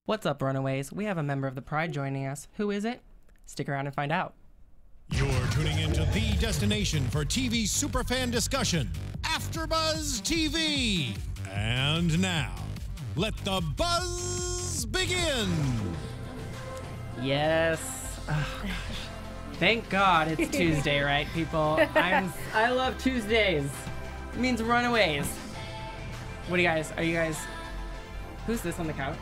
What's up, Runaways? We have a member of the Pride joining us. Who is it? Stick around and find out. You're tuning into the destination for TV superfan discussion, AFTERBUZZ TV. And now, let the buzz begin. Yes. Oh, gosh. Thank God it's Tuesday, right, people? I love Tuesdays. It means Runaways. What do you guys? Are you guys? Who's this on the couch?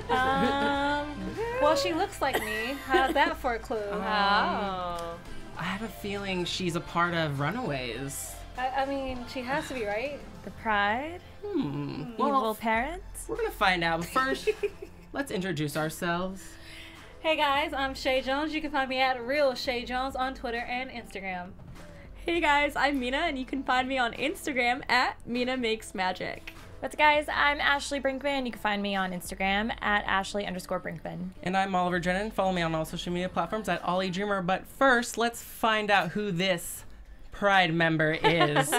Well, she looks like me. How's that for a clue? I have a feeling she's a part of Runaways. I mean, she has to be, right? The Pride? Well, Evil parents? we're gonna find out. But first, let's introduce ourselves. Hey guys, I'm Chae Jones. You can find me at Real Chae Jones on Twitter and Instagram. Hey guys, I'm Mina, and you can find me on Instagram at Mina Makes Magic. What's up, guys? I'm Ashley Brinkman. You can find me on Instagram at Ashley_Brinkman. And I'm Oliver Drennan. Follow me on all social media platforms at OllieDreamer. But first, let's find out who this Pride member is.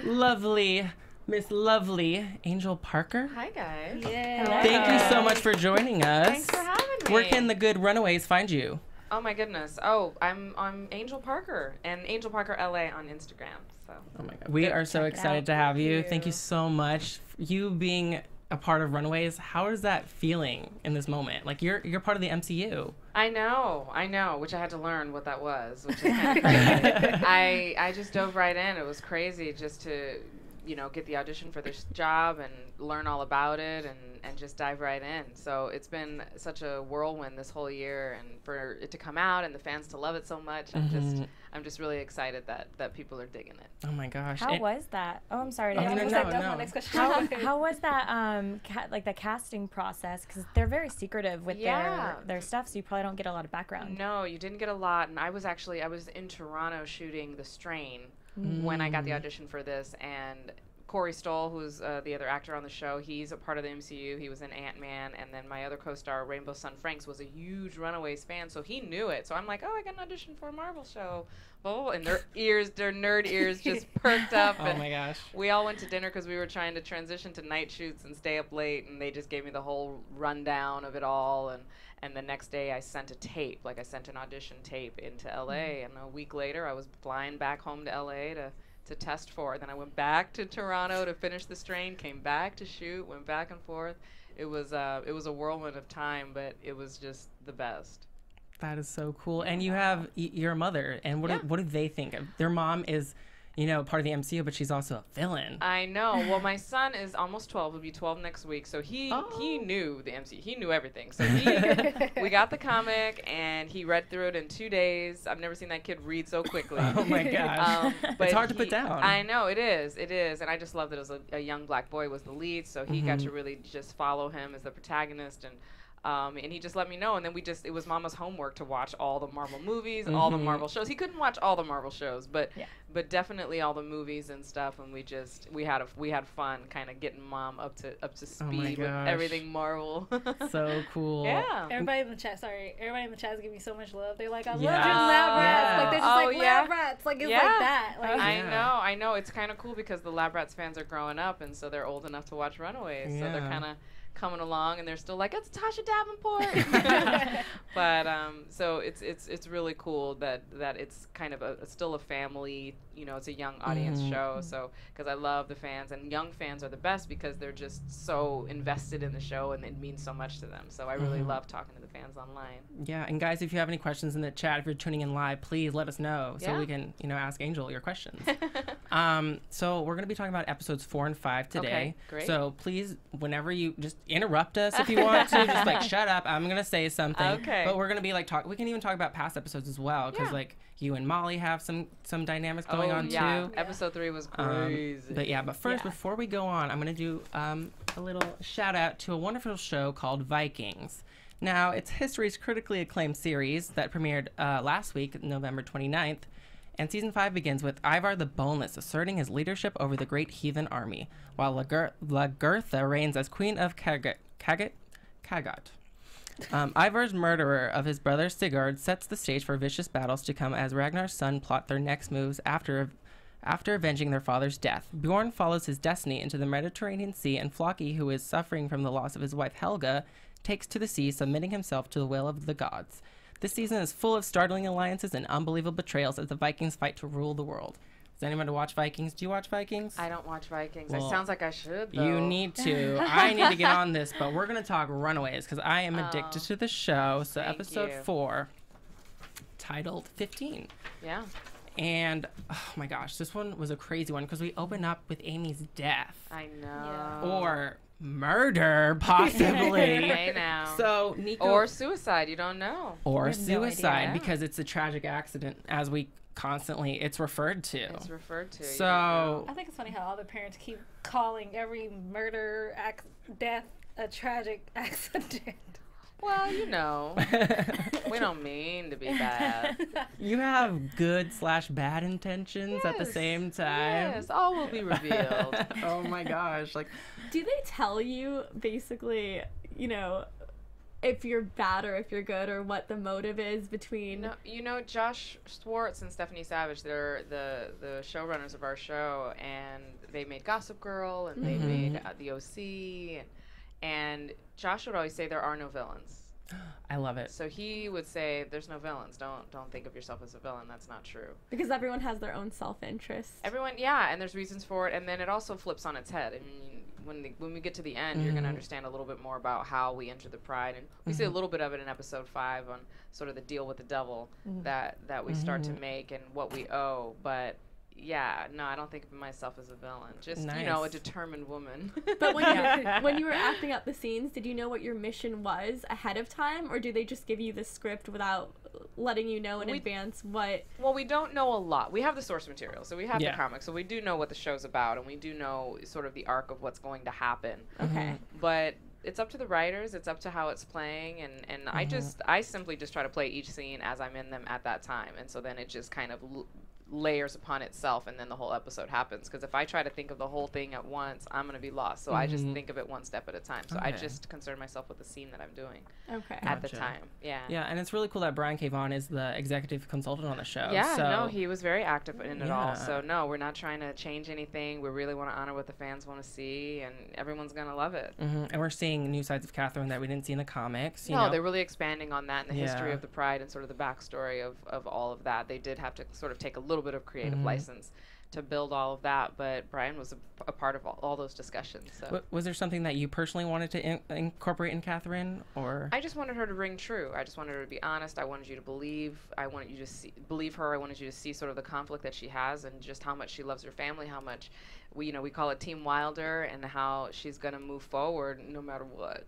Lovely, Miss Lovely Angel Parker. Hi, guys. Yeah. Thank you so much for joining us. Thanks for having me. Where can the good Runaways find you? Oh my goodness. Oh, I'm Angel Parker and Angel Parker LA on Instagram. So. Oh my God. We are so excited to have you. Thank you. Thank you so much. You being a part of Runaways, how is that feeling in this moment? Like you're part of the MCU. I know, which I had to learn what that was, which is kind of crazy. I just dove right in. It was crazy just to, get the audition for this job and learn all about it and just dive right in. So it's been such a whirlwind this whole year, and for it to come out and the fans to love it so much, I'm just really excited that people are digging it. Oh my gosh. How was that? Oh, I'm sorry. To Oh, interrupt. no, That's no. my next question. How was that, the casting process? Because they're very secretive with their stuff, so you probably don't get a lot of background. No, you didn't get a lot. And I was in Toronto shooting The Strain when I got the audition for this, and Corey Stoll, who's the other actor on the show, he's a part of the MCU. He was in Ant-Man, and then my other co-star, Rainbow Sun Franks, was a huge Runaways fan, so he knew it. So I'm like, oh, I got an audition for a Marvel show. Oh, and their nerd ears just perked up. Oh and my gosh. We all went to dinner because we were trying to transition to night shoots and stay up late, and they just gave me the whole rundown of it all. And the next day I sent a tape, I sent an audition tape into LA, and a week later I was flying back home to LA to test for it. Then I went back to Toronto to finish The Strain, came back to shoot, went back and forth. It was a whirlwind of time, but it was just the best. That is so cool. And you have your mother, and what do they think? Their mom is, part of the MCU, but she's also a villain. I know. Well, my son is almost 12. He'll be 12 next week. So he knew the MCU. He knew everything. So we got the comic, and he read through it in 2 days. I've never seen that kid read so quickly. Oh my gosh. But it's hard to put down. I know, it is. And I just love that it was a young black boy was the lead, so he got to really just follow him as the protagonist, and he just let me know, and then it was Mama's homework to watch all the Marvel movies, all the Marvel shows. He couldn't watch all the Marvel shows, but definitely all the movies and stuff, and we had fun kind of getting Mom up to speed with everything Marvel. So cool. Yeah. Everybody in the chat is giving me so much love. They're like, I love you, lab rats. Like, they're just lab rats. Like, it's like that. Like, I know. It's kind of cool because the Lab Rats fans are growing up, and so they're old enough to watch Runaways. So they're kind of coming along, and they're still like, it's Tasha Davenport. But so it's really cool that it's kind of still a family, it's a young audience show. So because I love the fans, and young fans are the best because they're just so invested in the show, and it means so much to them. So I really love talking to the fans online. Yeah, and guys, if you have any questions in the chat, if you're tuning in live, please let us know so we can ask Angel your questions. So we're going to be talking about episodes 4 and 5 today. Okay, great. So please, whenever you just interrupt us if you want to, just shut up, I'm going to say something. Okay. But we're going to be we can even talk about past episodes as well, because you and Molly have some dynamics going on too. Episode 3 was crazy. But first, before we go on, I'm going to do a little shout out to a wonderful show called Vikings. Now, it's history's critically acclaimed series that premiered last week, November 29th. And Season 5 begins with Ivar the Boneless asserting his leadership over the great heathen army, while Lagertha reigns as Queen of Kagat. Ivar's murderer of his brother Sigurd sets the stage for vicious battles to come as Ragnar's son plot their next moves after avenging their father's death. Bjorn follows his destiny into the Mediterranean Sea, and Floki, who is suffering from the loss of his wife Helga, takes to the sea, submitting himself to the will of the gods. This season is full of startling alliances and unbelievable betrayals as the Vikings fight to rule the world. Does anyone watch Vikings? Do you watch Vikings? I don't watch Vikings. Well, it sounds like I should, though. You need to. I need to get on this, but we're going to talk Runaways because I am addicted to the show. So episode 4, titled 15. Yeah. And, oh my gosh, this one was a crazy one because we open up with Amy's death. I know. Yeah. Or murder, possibly. I know. So Nico. Or suicide, you don't know. Or have no suicide idea. because it's a tragic accident, as we constantly, it's referred to. It's referred to. So. I think it's funny how all the parents keep calling every murder, death, a tragic accident. Well, you know, we don't mean to be bad. You have good/bad intentions at the same time. Yes, all will be revealed. Oh my gosh. Like, Do they tell you basically, you know, if you're bad or if you're good or what the motive is between? No, you know, Josh Schwartz and Stephanie Savage, they're the showrunners of our show, and they made Gossip Girl, and they made The OC, and Josh would always say there are no villains. I love it. So he would say, "There's no villains. Don't think of yourself as a villain. That's not true." Because everyone has their own self-interest. Everyone, yeah, and there's reasons for it, and then it also flips on its head. I mean, when we get to the end, you're going to understand a little bit more about how we enter the Pride, and we see a little bit of it in episode 5 on sort of the deal with the devil that we start to make and what we owe. But yeah, no, I don't think of myself as a villain. Just you know, a determined woman. But when you were acting out the scenes, did you know what your mission was ahead of time, or do they just give you the script without letting you know in advance what? Well, we don't know a lot. We have the source material, so we have the comics, so we do know what the show's about, and we do know sort of the arc of what's going to happen. Okay. But it's up to the writers. It's up to how it's playing, and I simply just try to play each scene as I'm in them at that time, and so then it just kind of layers upon itself, and then the whole episode happens. Because if I try to think of the whole thing at once, I'm going to be lost. So I just think of it one step at a time. So I just concern myself with the scene that I'm doing at the time. Yeah. Yeah, and it's really cool that Brian K. Vaughan is the executive consultant on the show. Yeah, so no, he was very active in it all. So no, we're not trying to change anything. We really want to honor what the fans want to see, and everyone's going to love it. And we're seeing new sides of Katherine that we didn't see in the comics. You No, know? they're really expanding on that and the history of the Pride and sort of the backstory of all of that. They did have to sort of take a little bit of creative license to build all of that, but Brian was a part of all those discussions. So. Was there something that you personally wanted to incorporate in Katherine, or? I just wanted her to ring true. I just wanted her to be honest. I wanted you to believe. I wanted you to believe her. I wanted you to see sort of the conflict that she has and just how much she loves her family, how much we call it Team Wilder, and how she's going to move forward no matter what.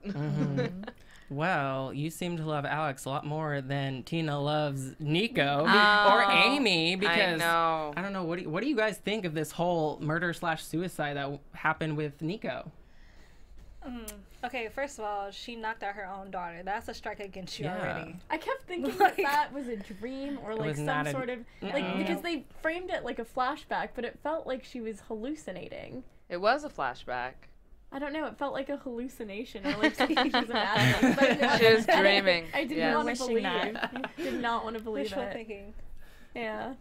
Well, you seem to love Alex a lot more than Tina loves Nico or Amy, because I don't know. What do you guys think of this whole murder/suicide that happened with Nico? Okay, first of all, she knocked out her own daughter. That's a strike against you already. I kept thinking that was a dream or like some sort of because they framed it like a flashback, but it felt like she was hallucinating. It was a flashback. I don't know. It felt like a hallucination, or like something she was imagining. She was dreaming. I didn't want to believe it. Did not want to believe Wishful it. thinking. Yeah.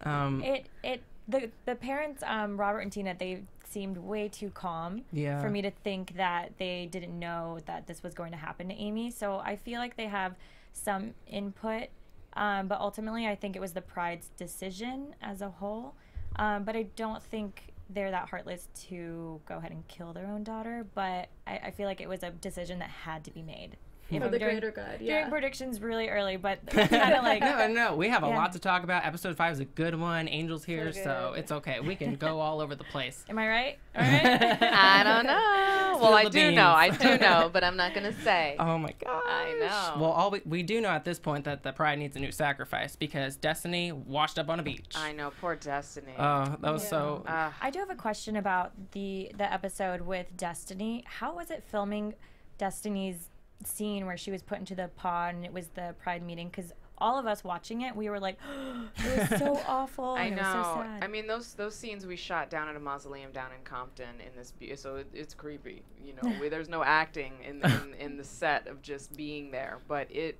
The parents, Robert and Tina, they seemed way too calm for me to think that they didn't know that this was going to happen to Amy. So I feel like they have some input, but ultimately I think it was the Pride's decision as a whole. But I don't think they're that heartless to go ahead and kill their own daughter, but I feel like it was a decision that had to be made. For the greater good, doing predictions really early, but kind of like... No, we have a lot to talk about. Episode 5 is a good one. Angel's here, so it's okay. We can go all over the place. Am I right? All right? I don't know. Well, I do know, but I'm not going to say. Oh my gosh. I know. Well, we do know at this point that the Pride needs a new sacrifice because Destiny washed up on a beach. I know, poor Destiny. Oh, that was so... I do have a question about the episode with Destiny. How was it filming Destiny's scene where she was put into the pod and it was the Pride meeting? Because all of us watching it, we were like, oh, it was so awful. I know. It was so sad. I mean, those scenes we shot down at a mausoleum down in Compton in this, so it's creepy. You know, there's no acting in the set of just being there, but it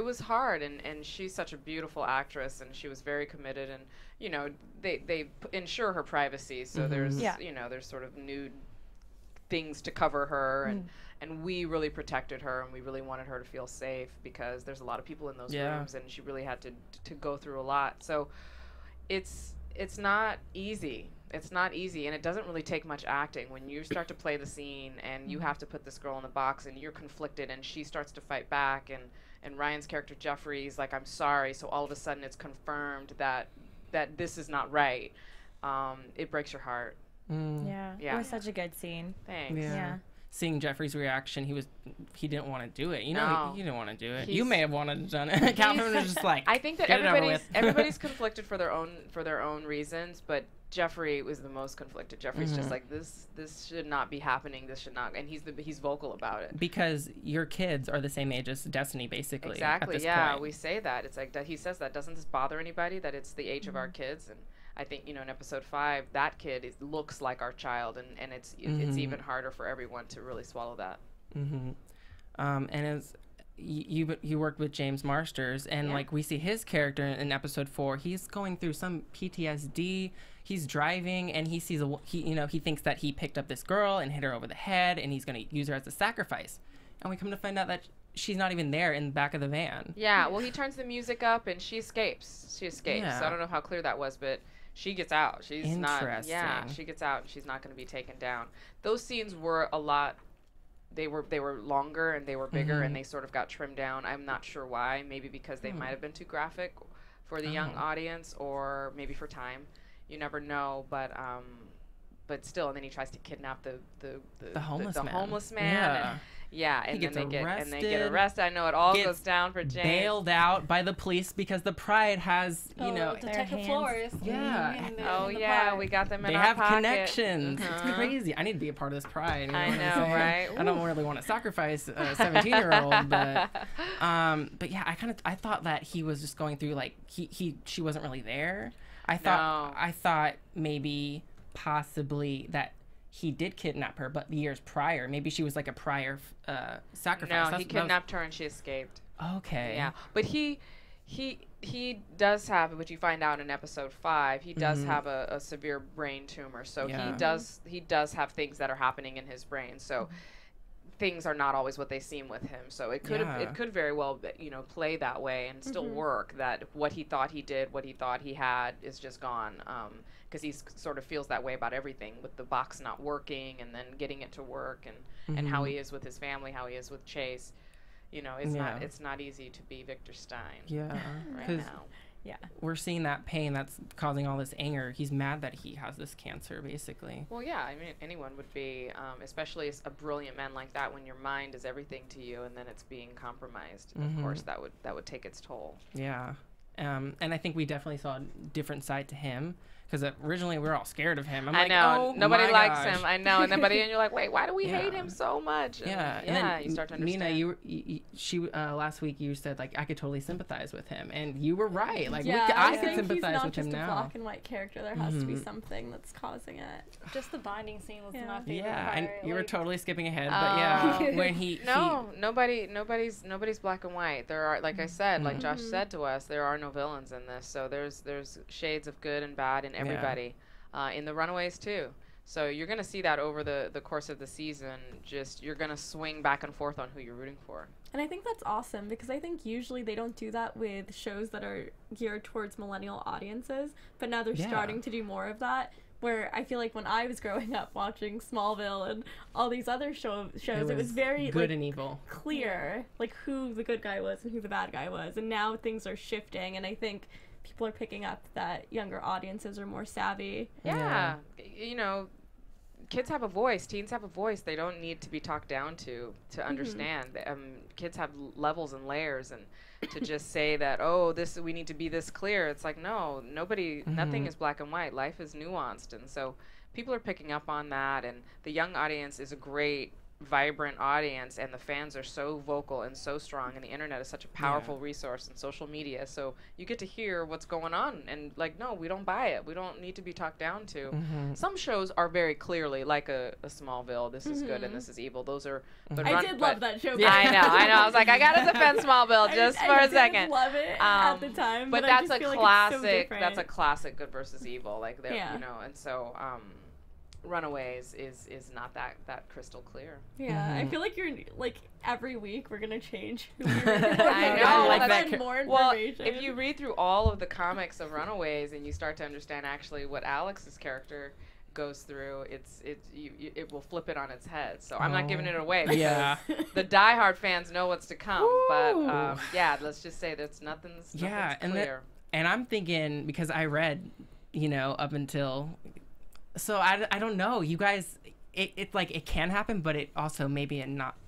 was hard, and she's such a beautiful actress, and she was very committed, and they ensure her privacy, so there's there's sort of nude things to cover her, and we really protected her, and we really wanted her to feel safe because there's a lot of people in those rooms, and she really had to go through a lot. So it's not easy. It's not easy, and it doesn't really take much acting. When you start to play the scene and you have to put this girl in the box and you're conflicted and she starts to fight back, and Ryan's character Jeffrey's like, I'm sorry, so all of a sudden it's confirmed that this is not right. It breaks your heart. Yeah. It was such a good scene. Thanks. Yeah. Seeing Jeffrey's reaction, he didn't want to do it. You know, No. he didn't want to do it. You may have wanted to done it. Katherine was just like, I think that get it over with. everybody's conflicted for their own reasons, but Jeffrey was the most conflicted. Jeffrey's just like, this should not be happening. This should not, and he's vocal about it. Because your kids are the same age as Destiny, basically. Exactly. At this Yeah, point. we say that. It's like that. He says that. Doesn't this bother anybody that it's the age of our kids? And I think, in episode 5, that kid looks like our child, and it's even harder for everyone to really swallow that. And as you worked with James Marsters, and like we see his character in episode 4, he's going through some PTSD. He's driving, and he sees he thinks that he picked up this girl and hit her over the head, and he's going to use her as a sacrifice. And we come to find out that she's not even there in the back of the van. Yeah. Well, he turns the music up, and she escapes. Yeah. So I don't know how clear that was, but she gets out. She's not. Interesting. Yeah, she gets out, and she's not going to be taken down. Those scenes were a lot. They were longer and they were bigger, and they sort of got trimmed down. I'm not sure why. Maybe because they might have been too graphic for the young audience, or maybe for time. You never know, but still. And then he tries to kidnap the homeless man. Homeless man. And gets then they arrested. get arrested. I know it all goes down for James. Bailed out by the police because the Pride has, Detective Flores. Yeah. Oh yeah, we got them in they our have pocket. Connections. It's crazy. I need to be a part of this Pride. I know, right? I don't really want to sacrifice a 17-year-old, but yeah, I thought that he was just going through like she wasn't really there. I thought maybe possibly that he did kidnap her, but years prior, maybe she was like a prior sacrifice. No, he kidnapped her and she escaped. Okay. Yeah, but he does have, which you find out in episode 5, he does have a severe brain tumor. So he does have things that are happening in his brain. So things are not always what they seem with him. So it could very well play that way and still work. That what he thought he did, what he thought he had, is just gone. Because he sort of feels that way about everything, with the box not working and then getting it to work, and how he is with his family, how he is with Chase. It's not easy to be Victor Stein. Yeah, right now. Yeah, we're seeing that pain that's causing all this anger. He's mad that he has this cancer, basically. Well, yeah, I mean, anyone would be, especially a brilliant man like that, when your mind is everything to you, and then it's being compromised. Of course, that would take its toll. Yeah, and I think we definitely saw a different side to him. Because originally we were all scared of him. I know. Nobody likes him. I know. And then, and you're like, wait, why do we hate him so much? And and then you start to understand. Mina, last week you said, like, I could totally sympathize with him. And you were right. Like, yeah, I could sympathize with him now. He's not just a black and white character. There has to be something that's causing it. Just the bonding scene was my favorite part. And you were totally skipping ahead. But when nobody's black and white. There are, like I said, like Josh said to us, there are no villains in this. So there's shades of good and bad in everybody, in the Runaways too. So you're going to see that over the course of the season. Just you're going to swing back and forth on who you're rooting for. And I think that's awesome, because I think usually they don't do that with shows that are geared towards millennial audiences, but now they're starting to do more of that, where I feel like when I was growing up watching Smallville and all these other shows, it was very good and evil, clear, like who the good guy was and who the bad guy was. And now things are shifting, and I think people are picking up that younger audiences are more savvy. Yeah. Kids have a voice. Teens have a voice. They don't need to be talked down to understand. Kids have levels and layers, and to just say that, we need to be this clear. It's like, no, nothing is black and white. Life is nuanced. And so people are picking up on that, and the young audience is a great, vibrant audience, and the fans are so vocal and so strong, and the internet is such a powerful resource, and social media, so you get to hear what's going on, and like, no, we don't buy it. We don't need to be talked down to. Some shows are very clearly like a Smallville. This is good and this is evil. Those are I did love that show. I know. I was like, I gotta defend Smallville just for a second. I love it at the time, but that's a classic. That's a classic good versus evil. Like, and so Runaways is not that crystal clear. Yeah, I feel like you're like every week we're gonna change who we're I know, like that. More information. Well, if you read through all of the comics of Runaways and you start to understand actually what Alex's character goes through, it will flip it on its head. So I'm not giving it away because the diehard fans know what's to come. Ooh. But yeah, let's just say that's nothing's clear. And I'm thinking, because I read, you know, up until, so I don't know, you guys, it's like it can happen, but it also maybe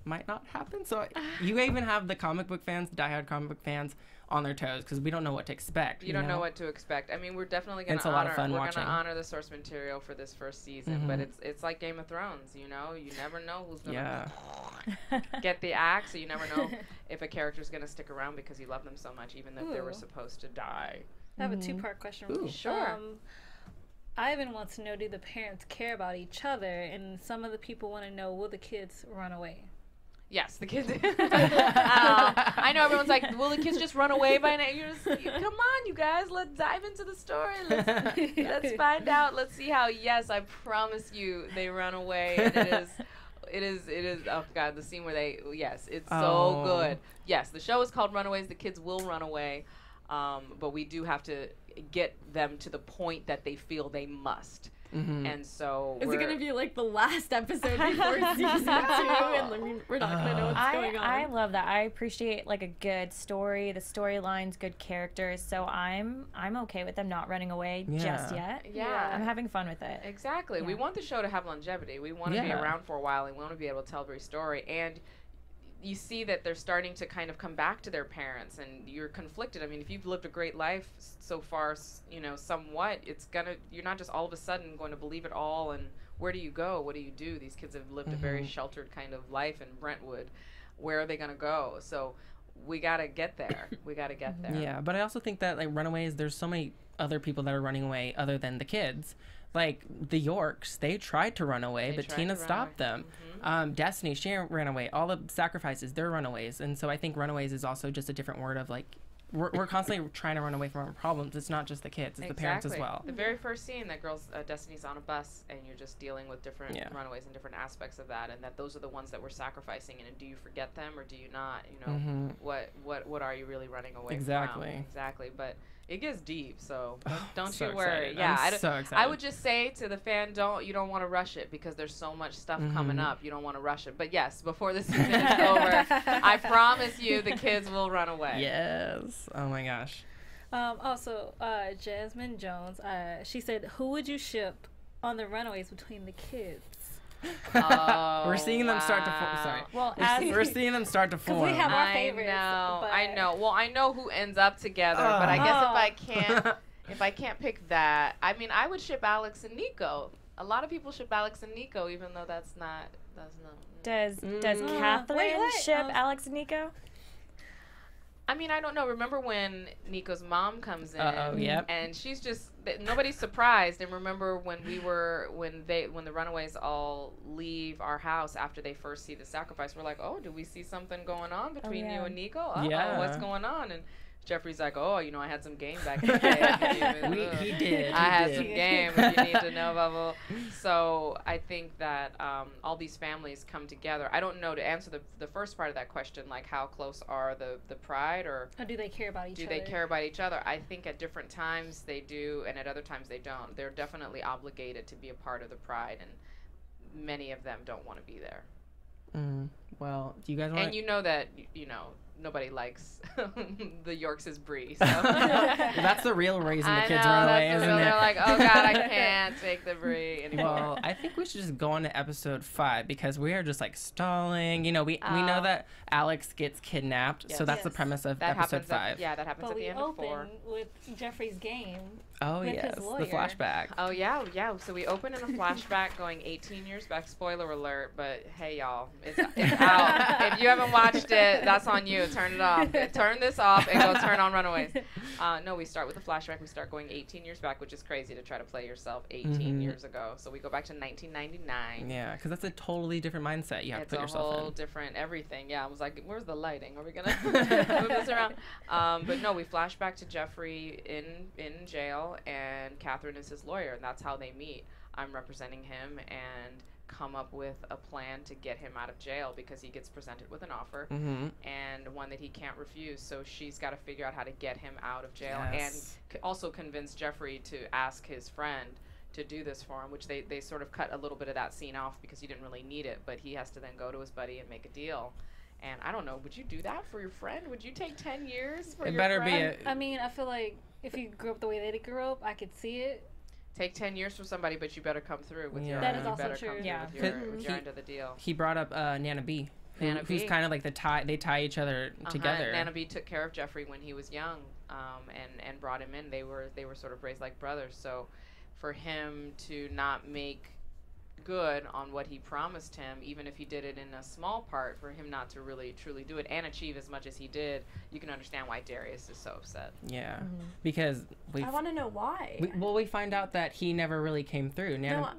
might not happen. So you even have the comic book fans, diehard comic book fans, on their toes because we don't know what to expect. You don't know what to expect. I mean, we're definitely going to honor the source material for this first season, but it's like Game of Thrones, you know? You never know who's going to get the axe, so you never know if a character's going to stick around because you love them so much, even if they were supposed to die. I have a two-part question. Ooh, sure. Ivan wants to know, do the parents care about each other? And some of the people want to know, will the kids run away? Yes, the kids. I know everyone's like, will the kids just run away by now? Come on, you guys. Let's dive into the story. Let's find out. Let's see how, yes, I promise you, they run away. And it is, oh, God, the scene where it's so good. Yes, the show is called Runaways. The kids will run away. But we do have to get them to the point that they feel they must. And so is it going to be like the last episode before season 2 and we're not going to know what's going on? I love that. I appreciate like a good story, the storylines, good characters. So I'm okay with them not running away just yet. Yeah. I'm having fun with it. Exactly. We want the show to have longevity. We want to be around for a while and we want to be able to tell every story. And you see that they're starting to kind of come back to their parents and you're conflicted. I mean, if you've lived a great life so far, you know, somewhat, you're not just all of a sudden going to believe it all. And where do you go? What do you do? These kids have lived a very sheltered kind of life in Brentwood. Where are they going to go? So we got to get there. Yeah. But I also think that like Runaways, there's so many other people that are running away other than the kids. Like the Yorks, they tried to run away, but Tina stopped them. Destiny, she ran away. All the sacrifices, they're runaways. And so I think Runaways is also just a different word of like, we're constantly trying to run away from our problems. It's not just the kids, it's the parents as well. The very first scene, that girl's Destiny's on a bus and you're just dealing with different runaways and different aspects of that, and that those are the ones that we're sacrificing. And do you forget them or do you not? You know, what are you really running away from? Exactly. But it gets deep, so don't you worry. Excited. Yeah, I'm so excited. I would just say to the fan, you don't want to rush it because there's so much stuff coming up. You don't want to rush it. But yes, before the season is over, I promise you the kids will run away. Yes. Oh my gosh. Also, Jasmine Jones, she said, who would you ship on the Runaways between the kids? We're seeing them start to form. Sorry. Well, we're seeing them start to form. We have our favorites. I know. Well, I know who ends up together, but I guess if I can't pick that, I mean, I would ship Alex and Nico. A lot of people ship Alex and Nico, even though that's not. Does Katherine ship Alex and Nico? I mean, I don't know. Remember when Nico's mom comes in, and she's just nobody's surprised. And remember when the Runaways all leave our house after they first see the sacrifice, we're like, oh, do we see something going on between you and Nico? What's going on? And Jeffrey's like, oh, you know, I had some game back in the day. He did. I had some game, if you need to know, blah, blah. So I think that all these families come together. I don't know, to answer the first part of that question, like how close are the pride, or do they care about each other? Do they care about each other? I think at different times they do, and at other times they don't. They're definitely obligated to be a part of the pride, and many of them don't want to be there. Well, do you guys want? And you know that, you know, nobody likes the Yorks' brie. So. Well, that's the real reason the kids run away, isn't it? They're like, oh God, I can't take the brie anymore. Well, I think we should just go on to episode 5 because we are just like stalling. You know, we know that Alex gets kidnapped, so that's the premise of episode 5. That happens at the end of 4. But we open with Jeffrey's game. Oh yes, the flashback. Oh yeah. So we open in a flashback going 18 years back. Spoiler alert, but hey y'all, it's out. If you haven't watched it, that's on you. Turn it off. Turn this off and go turn on Runaways. No, we start with the flashback. We start going 18 years back, which is crazy to try to play yourself 18 years ago. So we go back to 1999. Yeah, because that's a totally different mindset you have to put yourself in. It's a whole different everything. Yeah, I was like, where's the lighting? Are we gonna move this around? But no, we flash back to Jeffrey in jail, and Katherine is his lawyer, and that's how they meet. I'm representing him, and come up with a plan to get him out of jail, because he gets presented with an offer and one that he can't refuse. So she's got to figure out how to get him out of jail and also convince Jeffrey to ask his friend to do this for him, which they sort of cut a little bit of that scene off because he didn't really need it, but he has to then go to his buddy and make a deal. And I don't know, would you do that for your friend? Would you take 10 years for your friend? I mean, I feel like if you grew up the way they grew up, I could see it. Take 10 years for somebody, but you better come through with your. That is also true. With your end of the deal. He brought up Nana B. Who's kind of like they tie each other together. Nana B took care of Jeffrey when he was young, and brought him in. They were sort of raised like brothers. So, for him to not make good on what he promised him, even if he did it in a small part, for him not to really truly do it and achieve as much as he did, you can understand why Darius is so upset. Yeah, because I want to know why. We find out that he never really came through.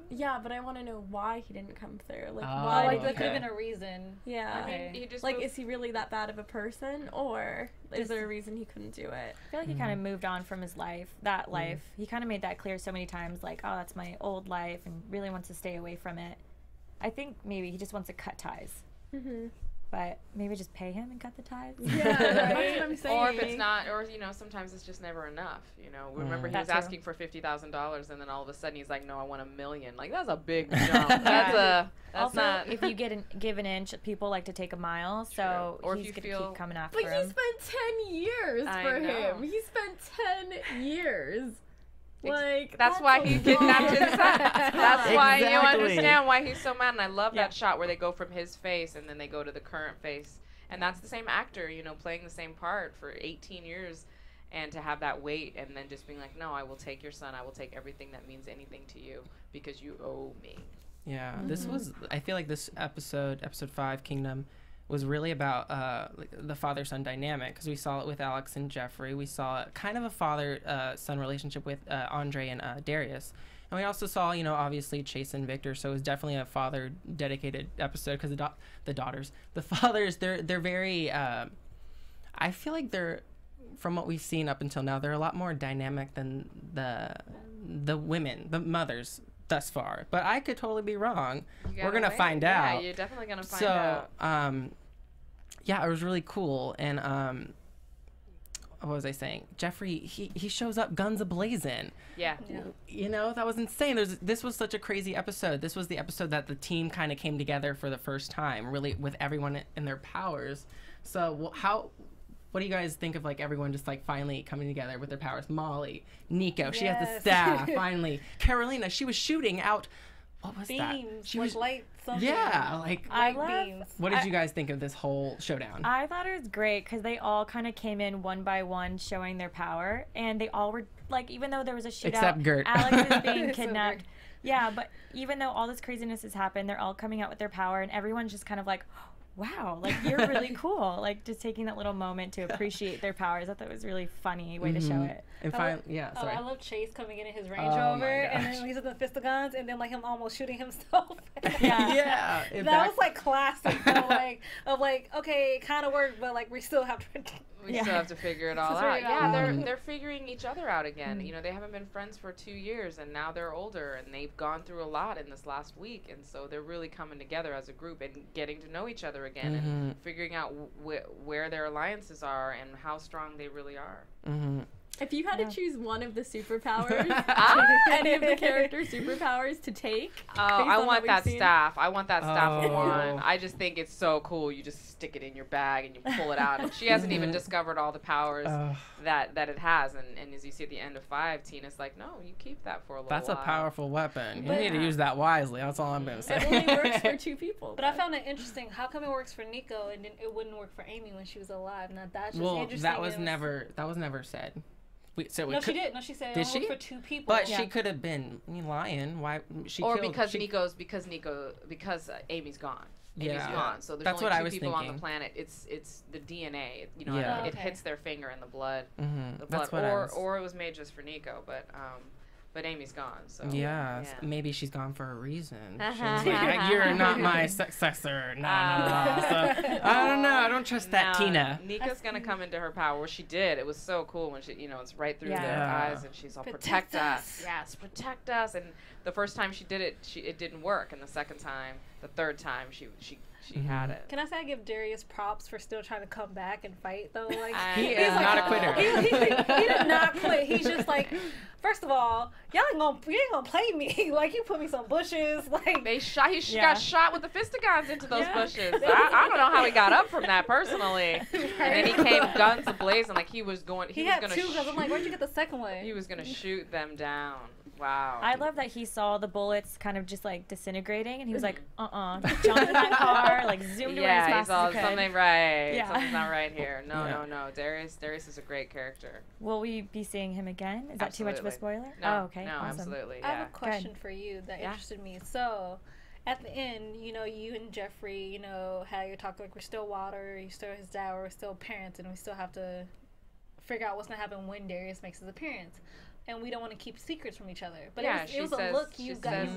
Yeah, but I want to know why he didn't come through. Like, why? Like, there could have been a reason. Yeah. Okay. He just is he really that bad of a person, or is there a reason he couldn't do it? I feel like he kind of moved on from his life. Life. He kind of made that clear so many times, like, oh, that's my old life, and really wants to stay away from it. I think maybe he just wants to cut ties. But maybe just pay him and cut the ties. Yeah, that's what I'm saying. Or if it's not, or sometimes it's just never enough. Remember he was asking for $50,000, and then all of a sudden he's like, "No, I want $1 million." Like, that's a big jump. That's also, not. If you give an inch, people like to take a mile. So or he's gonna keep coming after him. But he spent 10 years for him. He spent 10 years. Like, that's why he kidnapped his son. That's why you understand why he's so mad. And I love that shot where they go from his face and then they go to the current face, and that's the same actor, playing the same part for 18 years, and to have that weight and then just being like, no, I will take your son. I will take everything that means anything to you because you owe me. Yeah, I feel like this episode 5, Kingdom, was really about the father-son dynamic, because we saw it with Alex and Jeffrey. We saw kind of a father-son relationship with Andre and Darius. And we also saw, obviously Chase and Victor, so it was definitely a father-dedicated episode, because the fathers, they're very, I feel like they're, from what we've seen up until now, they're a lot more dynamic than the women, the mothers, thus far. But I could totally be wrong. We're gonna find out. Yeah, you're definitely gonna find out. So, yeah, it was really cool. And what was I saying? Jeffrey, he shows up guns a-blazing. Yeah. That was insane. This was such a crazy episode. This was the episode that the team kind of came together for the first time, really, with everyone in their powers. So what do you guys think of, like, everyone just, like, finally coming together with their powers? Molly, Nico, she has the staff, finally. Carolina, she was shooting out, what was that? Beams, she was light something. Yeah, like, beams. What did you guys think of this whole showdown? I thought it was great, because they all kind of came in one by one showing their power, and they all were, like, even though there was a shootout, except Gert. Alex is being kidnapped. Yeah, but even though all this craziness has happened, they're all coming out with their power, and everyone's just kind of like, wow, like, you're really cool. Like, just taking that little moment to appreciate their powers. I thought it was a really funny way to show it. And sorry. I love Chase coming in his Range Rover, and then he's with the fistigons, and then, like, him almost shooting himself. Yeah. That was, like, classic. Okay, it kind of worked, but, like, we still have to... We still have to figure it all out. Yeah, they're figuring each other out again. They haven't been friends for 2 years, and now they're older, and they've gone through a lot in this last week, and so they're really coming together as a group and getting to know each other again, and figuring out where their alliances are and how strong they really are. If you had to choose one of the superpowers, any of the characters' superpowers to take, I want that staff. I want that staff one. I just think it's so cool. You just stick it in your bag and you pull it out. And she hasn't even discovered all the powers that it has. And as you see at the end of 5, Tina's like, no, you keep that for a little while. That's a powerful weapon. You need to use that wisely. That's all I'm going to say. It only works for 2 people. But I found it interesting. How come it works for Nico and it wouldn't work for Amy when she was alive? Now that's just interesting. That was never said. No, she did. No, she said it worked for 2 people. But she could have been lying. Why she? Or killed, because Amy's gone. Amy's gone. So there's only 2 people on the planet. It's the DNA. It hits their finger in the blood. The blood. Or it was made just for Nico, but Amy's gone. So maybe she's gone for a reason. She's like, you're not my successor. No. So I don't know. I don't trust that Tina. Nika's gonna come into her power. Well, she did. It was so cool when she, it's right through their eyes, and she's all protect us. Yes, protect us. And the first time she did it, it didn't work. And the second time, the third time, she had it. Can I say I give Darius props for still trying to come back and fight though? Like he is not a quitter. He did not quit. He's just like, first of all, you ain't gonna play me. Like you put me some bushes. Like he got shot with the fistigons into those bushes. I don't know how he got up from that personally. And then he came guns ablazing like he was going. He was had gonna two guns. I'm like, where'd you get the second one? He was gonna shoot them down. Wow. I love that he saw the bullets kind of just like disintegrating, and he was like, jumped in that car, like zoomed away as fast as he could. Something right. Yeah. Something's not right here. No. Darius is a great character. Will we be seeing him again? Is that too much of a spoiler? No, oh, okay. No, awesome. Absolutely. I have a question for you that interested me. So, at the end, you and Jeffrey, how you're talking like we're still water, you're still his dad, we're still parents, and we still have to figure out what's gonna happen when Darius makes his appearance. And we don't want to keep secrets from each other. But it was a look you got.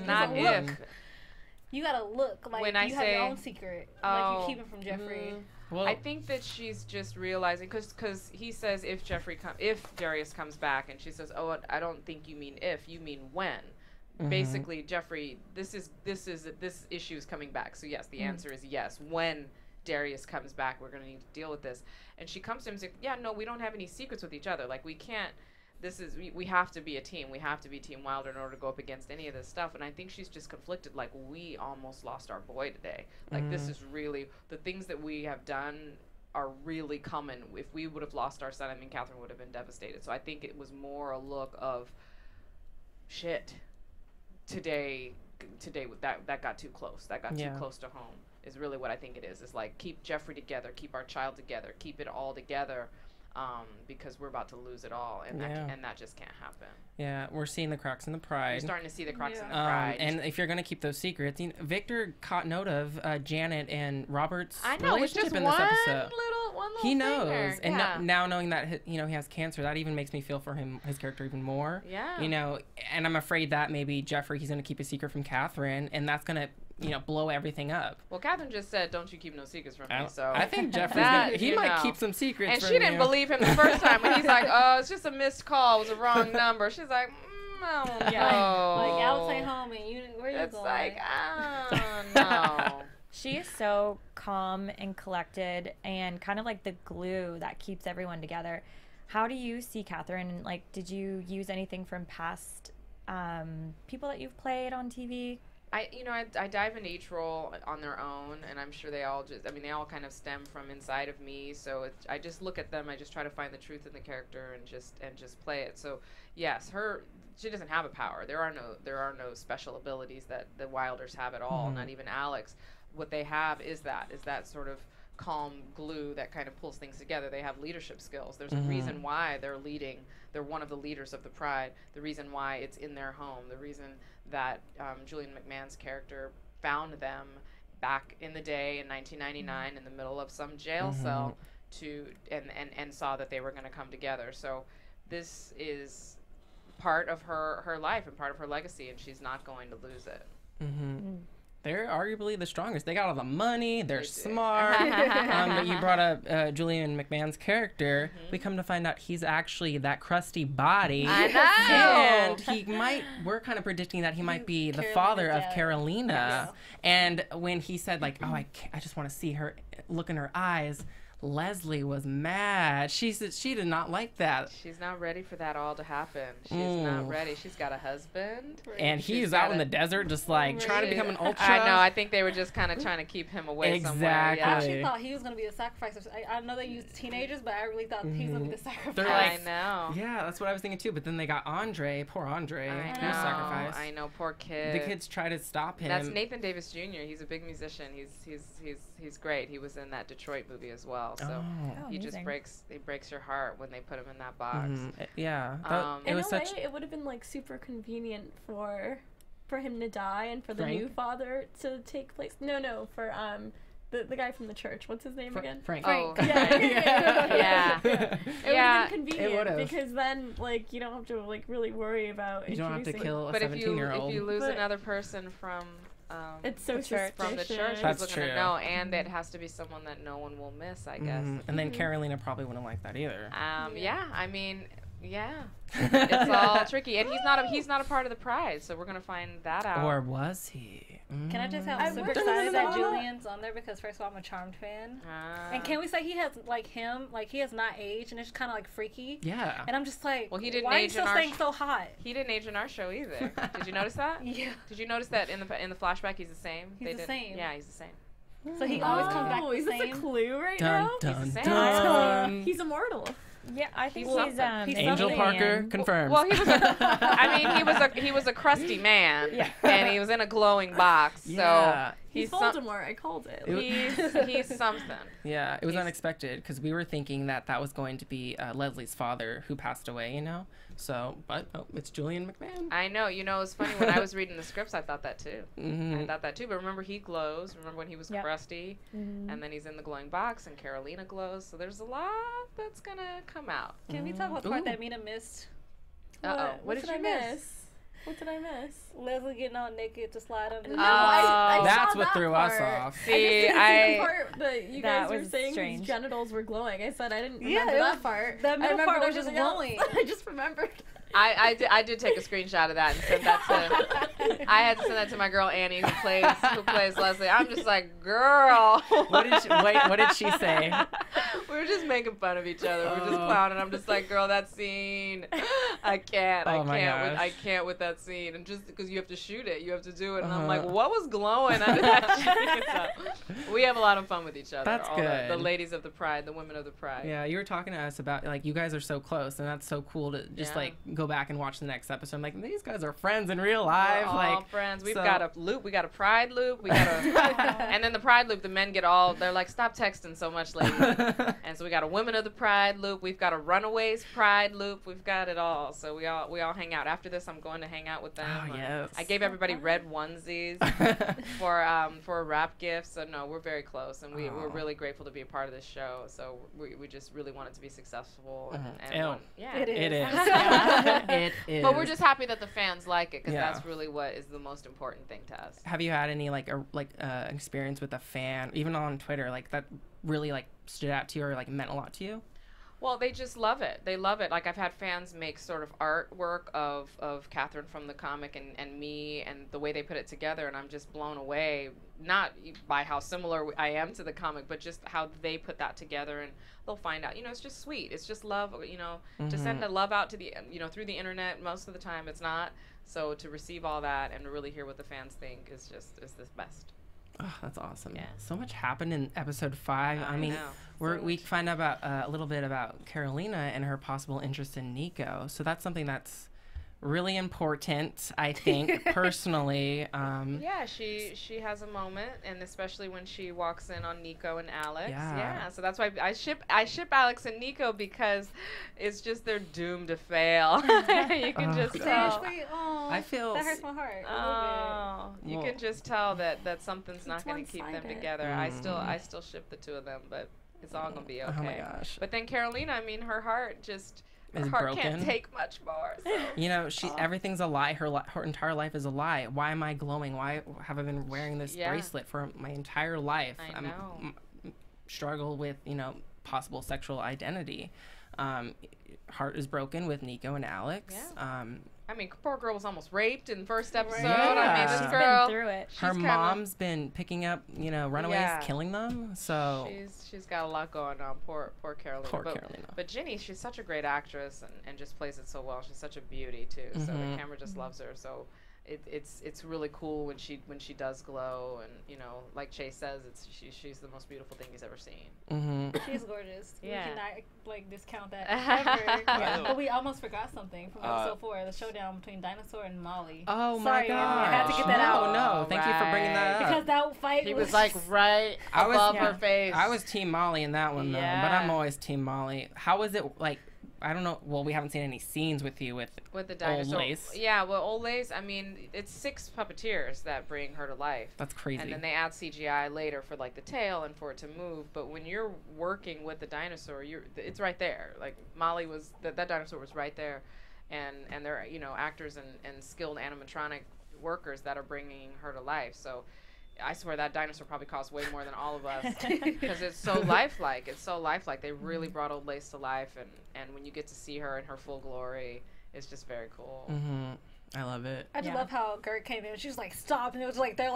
You got to look like when you have your own secret. Like you keep it from Jeffrey. Well, I think that she's just realizing, because he says if Darius comes back, and she says, oh, I don't think you mean if, you mean when. Basically, Jeffrey, this issue is coming back. So yes, the answer is yes. When Darius comes back, we're going to need to deal with this. And she comes to him and says, yeah, no, we don't have any secrets with each other. Like we can't. We have to be a team. We have to be Team Wilder in order to go up against any of this stuff. And I think she's just conflicted. Like, we almost lost our boy today. Like, this is really, the things that we have done are really coming. If we would have lost our son, I mean, Katherine would have been devastated. So I think it was more a look of, shit, today that got too close. That got too close to home is really what I think it is. It's like, keep Jeffrey together, keep our child together, keep it all together. Because we're about to lose it all, and that just can't happen. Yeah, we're seeing the Crocs in the Pride. You're starting to see the Crocs in the Pride. And if you're going to keep those secrets, Victor caught note of Janet and Robert's relationship in this episode. One little he knows, and now knowing that he has cancer, that even makes me feel for his character even more. Yeah. And I'm afraid that maybe Jeffrey, he's going to keep a secret from Katherine, and that's going to blow everything up. Well, Katherine just said, "Don't you keep no secrets from me." So I think Jeffrey might keep some secrets. And she didn't believe him the first time when he's like, "Oh, it's just a missed call. It was a wrong number." She's like, "I don't know." Like Alex ain't home, and where you going? It's like, no. She is so calm and collected, and kind of like the glue that keeps everyone together. How do you see Katherine? Like, did you use anything from past people that you've played on TV? I dive into each role on their own, and I'm sure they all they all kind of stem from inside of me. So I just look at them. I just try to find the truth in the character and just play it. So yes, she doesn't have a power. There are no special abilities that the Wilders have at all. Not even Alex. What they have is that sort of calm glue that kind of pulls things together. They have leadership skills. There's a reason why they're leading. They're one of the leaders of the Pride. The reason why it's in their home. The reason that Julian McMahon's character found them back in the day in 1999 in the middle of some jail cell and saw that they were going to come together. So this is part of her life and part of her legacy, and she's not going to lose it. They're arguably the strongest. They got all the money. They're smart. But you brought up Julian McMahon's character. We come to find out he's actually that crusty body. I know. And we're kind of predicting that he might be the father of Carolina. Yes. And when he said, like, oh, I just want to see her, look in her eyes, Leslie was mad. She said she did not like that. She's not ready for that all to happen. She's not ready. She's got a husband. And he's out in the desert just like trying to become an ultra. I know. I think they were just kind of trying to keep him away somewhere. Yeah. I actually thought he was going to be a sacrifice. I know they used teenagers, but I really thought he was going to be the sacrifice. They're like, I know. Yeah, that's what I was thinking too. But then they got Andre. Poor Andre. He was sacrificed. I know. Poor kid. The kids try to stop him. That's Nathan Davis Jr. He's a big musician. He's great. He was in that Detroit movie as well. So. He just breaks your heart when they put him in that box. Yeah. In a way, it would have been like super convenient for him to die and for the new father to take place. No, for the guy from the church. What's his name again? Frank. Oh. Yeah. It would have been convenient it would've. because then like you don't have to like really worry about. You don't have to kill a but 17-year-old. if you lose another person from it's so from the church. That's People true. gonna know, and it has to be someone that no one will miss, I guess. And then Carolina probably wouldn't like that either. Yeah, I mean, yeah, it's all tricky, and he's not a part of the prize, so we're gonna find that out. Or was he? Can I just say I'm super excited that Julian's on there because first of all I'm a Charmed fan, and can we say he has he has not aged and it's kind of like freaky. Yeah. And I'm just like, well, he didn't why age are you still staying so hot? He didn't age in our show either. Did you notice that? Yeah. Did you notice that in the flashback he's the same? He's the same. Yeah, he's the same. So he always comes back the is same. this a clue right Dun, now? dun, He's the same. dun. He's immortal. Yeah, I think He's he's Angel alien. Parker confirmed. Well, he was a crusty man, and he was in a glowing box. Yeah. So He's Voldemort. I called it. he's something. Yeah, it was unexpected because we were thinking that was going to be Leslie's father who passed away, you know? So, but it's Julian McMahon. I know. You know, it's funny. When I was reading the scripts, I thought that too. I thought that too. But remember, he glows. Remember when he was crusty? And then he's in the glowing box, and Carolina glows. So there's a lot that's going to come out. Can we talk about the part that Mina missed? Uh-oh. What did you miss? What did I miss? Leslie getting all naked to slide under the I That's saw what that threw part. us off. See, I just didn't see the part that you That guys were was saying strange. his genitals were glowing. I said I didn't Yeah, remember it that was- part. that middle I remembered part was just everything else. glowing. I just remembered. I did take a screenshot of that and sent that to. I had to send that to my girl Annie, who plays Leslie. I'm just like, girl. What did she say? We were just making fun of each other. We were just clowning. I'm just like, girl, that scene. I can't. I can't with that scene. And just because you have to shoot it, you have to do it. And I'm like, what was glowing under that scene? So we have a lot of fun with each other. That's all good. The ladies of the Pride, the women of the Pride. Yeah, you were talking to us about like you guys are so close, and that's so cool to just like go back and watch the next episode. I'm like, these guys are friends in real life. We're all like friends. We've got a loop. We got a Pride loop. We got a, and then the Pride loop. The men get all. They're like, stop texting so much lately. And so we got a Women of the Pride loop. We've got a Runaways Pride loop. We've got it all. So we all hang out. After this, I'm going to hang out with them. Oh, yes. I gave everybody red onesies for a wrap gift. So no, we're very close, and we're really grateful to be a part of this show. So we just really want it to be successful. And yeah, it is. It is. But we're just happy that the fans like it because that's really what is the most important thing to us. Have you had any experience with a fan, even on Twitter, like that really like stood out to you or like meant a lot to you? Well, they just love it. They love it. Like I've had fans make sort of artwork of Katherine from the comic and me and the way they put it together, and I'm just blown away. Not by how similar I am to the comic, but just how they put that together, and they'll find out. You know, it's just sweet. It's just love. You know, to send the love out to the through the internet. Most of the time, it's not. So to receive all that and to really hear what the fans think is the best. Oh, that's awesome. Yeah. So much happened in episode 5. I mean, we find out about a little bit about Carolina and her possible interest in Nico. So that's something that's really important, I think, personally. Yeah, she has a moment, and especially when she walks in on Nico and Alex. Yeah. So that's why I ship Alex and Nico because it's just they're doomed to fail. You can just tell. I feel that hurts my heart. Oh, you can just tell that something's not going to keep them together. I still ship the two of them, but it's all going to be okay. Oh my gosh. But then Carolina, I mean, her heart just. Is Her heart broken. can't take much more. So. You know, everything's a lie. Her entire life is a lie. Why am I glowing? Why have I been wearing this bracelet for my entire life? I know. Struggle with, possible sexual identity. Heart is broken with Nico and Alex. Yeah. I mean, poor girl was almost raped in the first episode. Yeah. I mean, this She's girl. been through it. Her mom's been picking up, runaways, killing them. So she's got a lot going on. Poor Carolina. Carolina. But Ginny, she's such a great actress and just plays it so well. She's such a beauty too. So the camera just loves her. So it's really cool when she does glow, and like Chae says, she's the most beautiful thing he's ever seen. She's gorgeous. Yeah. We cannot discount that ever. But we almost forgot something from episode 4, the showdown between Dinosaur and Molly. Oh my Sorry, god! I had to get that out. No, thank you for bringing that up. Because that fight He was like right above her face. I was Team Molly in that one though, but I'm Yeah. always Team Molly. How was it like? I don't know. Well, we haven't seen any scenes with you with the dinosaur. Old Lace. Yeah, well, Old Lace, I mean, it's 6 puppeteers that bring her to life. That's crazy. And then they add CGI later for like the tail and for it to move. But when you're working with the dinosaur, it's right there. Like Molly that dinosaur was right there, and they're actors and skilled animatronic workers that are bringing her to life. So I swear that dinosaur probably costs way more than all of us because it's so lifelike. It's so lifelike. They really brought Old Lace to life, and when you get to see her in her full glory, it's just very cool. I love it. I just love how Gert came in. She was like, "Stop!" And it was like they're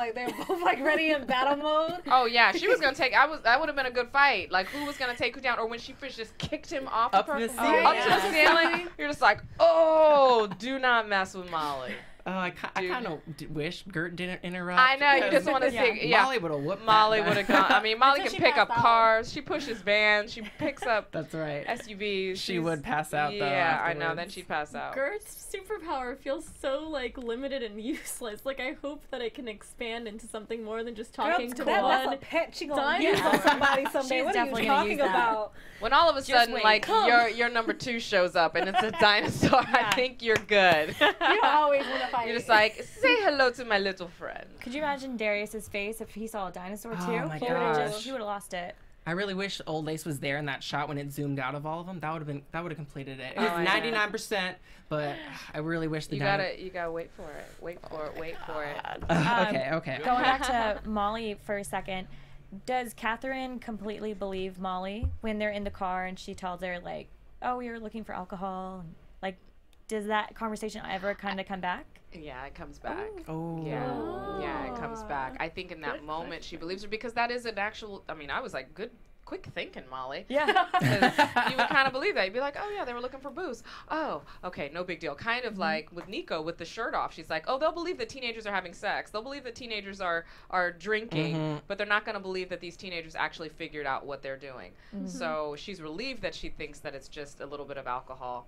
both like ready in battle mode. Oh yeah, she was gonna take. That would have been a good fight. Like who was gonna take who down? Or when she just kicked him off up to the ceiling. Up to the ceiling. You're just like, oh, do not mess with Molly. Oh, I kind of wish Gert didn't interrupt. I know, you just want to see. Yeah. Molly would have whooped Molly would have gone. I mean, Molly can pick up passed out. cars. She pushes vans. She picks up That's right. SUVs. She would pass out, though. Yeah, I know. afterwards. Then she'd pass out. Gert's superpower feels so like limited and useless. Like I hope that it can expand into something more than just talking to That's one. a pet she gonna dinosaur. use on somebody someday. She's What are definitely you gonna talking use that. about? When all of a sudden, wait, like, come. your number 2 shows up and it's a dinosaur, I think you're good. You always want to fight. You're just like, say hello to my little friend. Could you imagine Darius's face if he saw a dinosaur too? Oh my He would have gosh. he would have lost it. I really wish Old Lace was there in that shot when it zoomed out of all of them. That would have completed it. It Oh, was I know. 99%, but I really wish the You gotta wait for it. Wait for it. Okay. Going back to Molly for a second, does Katherine completely believe Molly when they're in the car and she tells her like, "Oh, you're looking for alcohol"? And, like, does that conversation ever kind of come back? Yeah, it comes back. Oh. Yeah, it comes back. I think in that moment she believes her because that is an actual. I mean, I was like, quick thinking, Molly. Yeah. 'Cause you would kind of believe that. You'd be like, oh yeah, they were looking for booze. Oh, okay, no big deal. Kind of like with Nico with the shirt off. She's like, oh, they'll believe that teenagers are having sex. They'll believe that teenagers are drinking, but they're not going to believe that these teenagers actually figured out what they're doing. So she's relieved that she thinks that it's just a little bit of alcohol.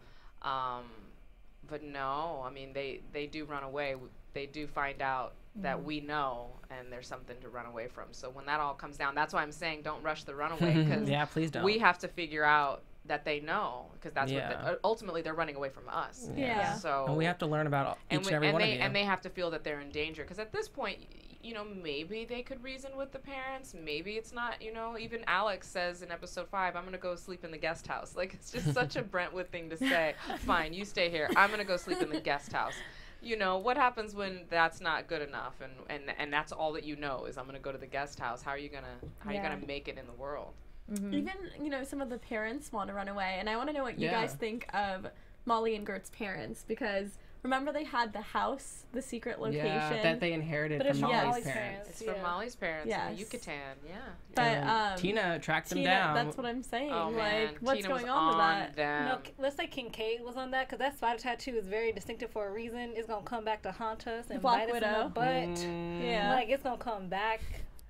But no, I mean, they do run away. They do find out that we know, and there's something to run away from. So when that all comes down, that's why I'm saying don't rush the runaway, because Yeah, please don't. we have to figure out that they know, because that's Yeah. what ultimately they're running away from us. Yeah. So And we have to learn about each and every one of you. and they have to feel that they're in danger, because at this point, you know, maybe they could reason with the parents. Maybe it's not, you know, even Alex says in episode 5, I'm going to go sleep in the guest house. Like, it's just such a Brentwood thing to say. Fine, you stay here. I'm going to go sleep in the guest house. You know, what happens when that's not good enough and that's all that you know is I'm going to go to the guest house? How are you going to make it in the world? Even, you know, some of the parents want to run away, and I want to know what you guys think of Molly and Gert's parents, because remember they had the house, the secret location. Yeah, that they inherited But from it's from Molly's Molly's parents. parents. It's from Molly's parents in Yes. the Yucatan, yeah. But Tina tracked them Tina, down. that's what I'm saying. Oh, man. Like, what's Tina was going on with that? them. No, let's say Kincaid was on that, because that spider tattoo is very distinctive for a reason. It's gonna come back to haunt us and Black bite us in Widow. the butt. Yeah. Like, it's gonna come back.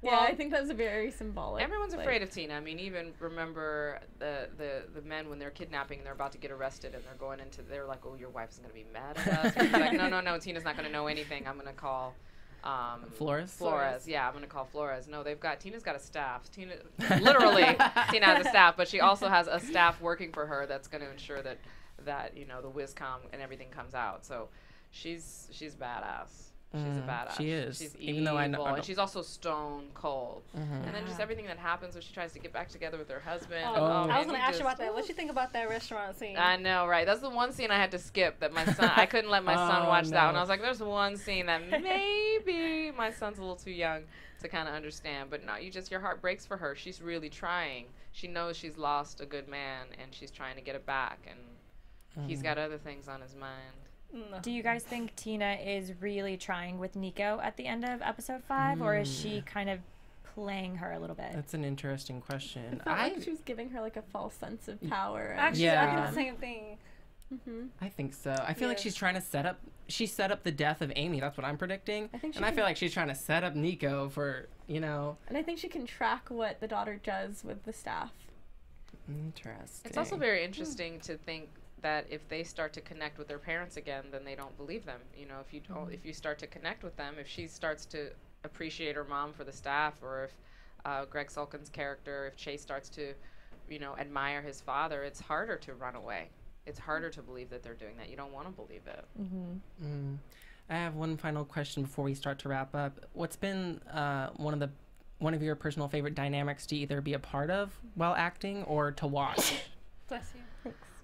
Yeah, I think that's very symbolic. Everyone's like- afraid of Tina. I mean, even remember the men when they're kidnapping and they're about to get arrested and they're going into, they're like, oh, your wife's going to be mad at us. She's like, no, Tina's not going to know anything. I'm going to call Flores? Yeah, I'm going to call Flores. No, Tina's got a staff. Literally, Tina has a staff, but she also has a staff working for her that's going to ensure that, you know, the WizCom and everything comes out. So she's badass. She's a badass. She is. She's Even evil, though I know, and she's also stone cold. And then just everything that happens when she tries to get back together with her husband. I man, was gonna ask you about that. What you think about that restaurant scene? I know, right? That's the one scene I had to skip. That my son, I couldn't let my son watch that one. I was like, there's one scene that maybe my son's a little too young to kind of understand. But no, your heart breaks for her. She's really trying. She knows she's lost a good man, and she's trying to get it back. And he's got other things on his mind. Do you guys think Tina is really trying with Nico at the end of episode 5, or is she kind of playing her a little bit? That's an interesting question. I felt like she was giving her like a false sense of power. Actually, I think the same thing. I think so. I feel like she's trying to set up the death of Amy. That's what I'm predicting. I feel like she's trying to set up Nico for, you know. And I think she can track what the daughter does with the staff. Interesting. It's also very interesting to think that if they start to connect with their parents again, then they don't believe them. You know, if you start to connect with them, if she starts to appreciate her mom for the staff, or if Greg Sulkin's character, if Chae starts to, you know, admire his father, it's harder to run away. It's harder to believe that they're doing that. You don't want to believe it. I have one final question before we start to wrap up. What's been one of your personal favorite dynamics to either be a part of while acting or to watch? Bless you.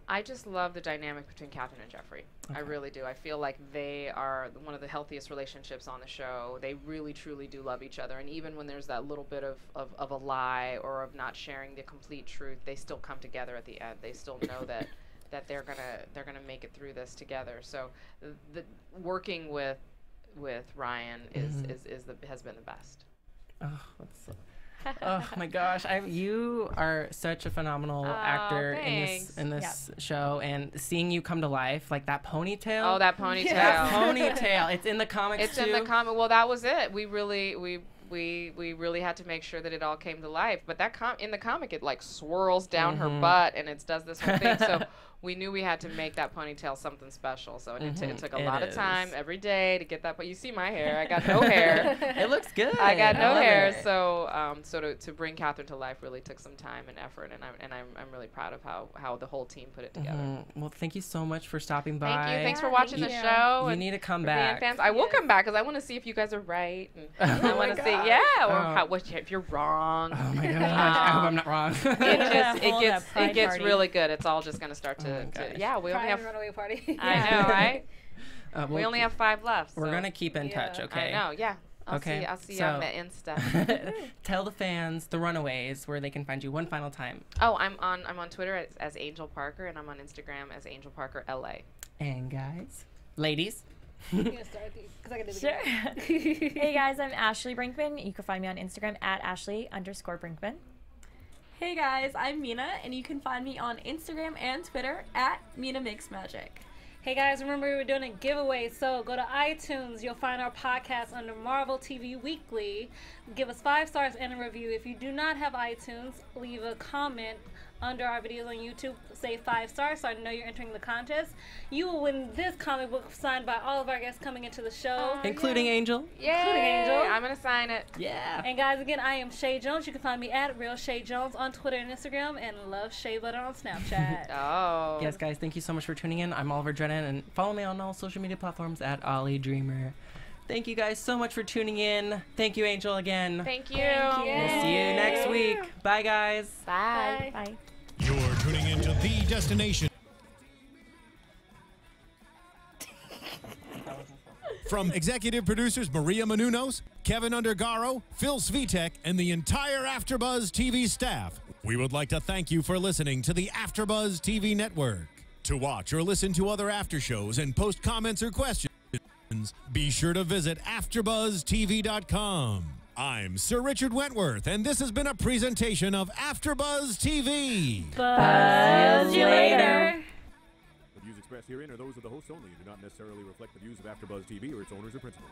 I just love the dynamic between Katherine and Jeffrey. I really do. I feel like they are one of the healthiest relationships on the show. They really, truly do love each other. And even when there's that little bit of a lie or of not sharing the complete truth, they still come together at the end. They still know that they're gonna make it through this together. So the working with Ryan has been the best. Oh, that's oh my gosh, you are such a phenomenal actor in this show, and seeing you come to life, like that ponytail. Oh, that ponytail. That ponytail. It's in the comics It's too. in the comic. Well, that was it. We really had to make sure that it all came to life. But that in the comic, it like swirls down her butt and it does this whole thing. So we knew we had to make that ponytail something special. So it took a lot of time every day to get that. But you see my hair. I got no hair. It looks good. I got no hair. It. So to bring Katherine to life really took some time and effort. And I'm really proud of how the whole team put it together. Well, thank you so much for stopping by. Thank you. Thanks for watching the show. You need to come back. Fans. I will come back because I want to see if you guys are right. And I want to see, if you're wrong. Oh my gosh. I hope I'm not wrong. It gets really good. It's all just gonna start to we only have runaway party. I know, right? We only have 5 left. We're gonna keep in touch, okay? I know, yeah. I'll see you on the Insta. Tell the fans, the Runaways, where they can find you one final time. Oh, I'm on Twitter as Angel Parker, and I'm on Instagram as Angel Parker LA. And guys, ladies. Sure. Hey guys, I'm Ashley Brinkman. You can find me on Instagram at Ashley_Brinkman. Hey guys, I'm Mina, and you can find me on Instagram and Twitter at Mina Makes Magic. Hey guys, remember we were doing a giveaway, so go to iTunes. You'll find our podcast under Marvel TV Weekly. Give us 5 stars and a review. If you do not have iTunes, leave a comment under our videos on YouTube. Say 5 stars so I know you're entering the contest. You will win this comic book signed by all of our guests coming into the show. Including Angel. Yeah. Including Angel. I'm going to sign it. Yeah. And guys, again, I am Chae Jones. You can find me at Real Chae Jones on Twitter and Instagram, and Love Shea Butter on Snapchat. Oh. Yes, guys, thank you so much for tuning in. I'm Oliver Drennan, and follow me on all social media platforms at Ollie Dreamer. Thank you guys so much for tuning in. Thank you, Angel, again. Thank you. We'll see you next week. Bye, guys. Bye. Bye. You're tuning into the destination. From executive producers Maria Menounos, Kevin Undergaro, Phil Svitek, and the entire AfterBuzz TV staff, we would like to thank you for listening to the AfterBuzz TV network. To watch or listen to other after shows and post comments or questions, be sure to visit AfterBuzzTV.com. I'm Sir Richard Wentworth, and this has been a presentation of AfterBuzz TV. Buzz you later. The views expressed herein are those of the hosts only and do not necessarily reflect the views of AfterBuzz TV or its owners or principals.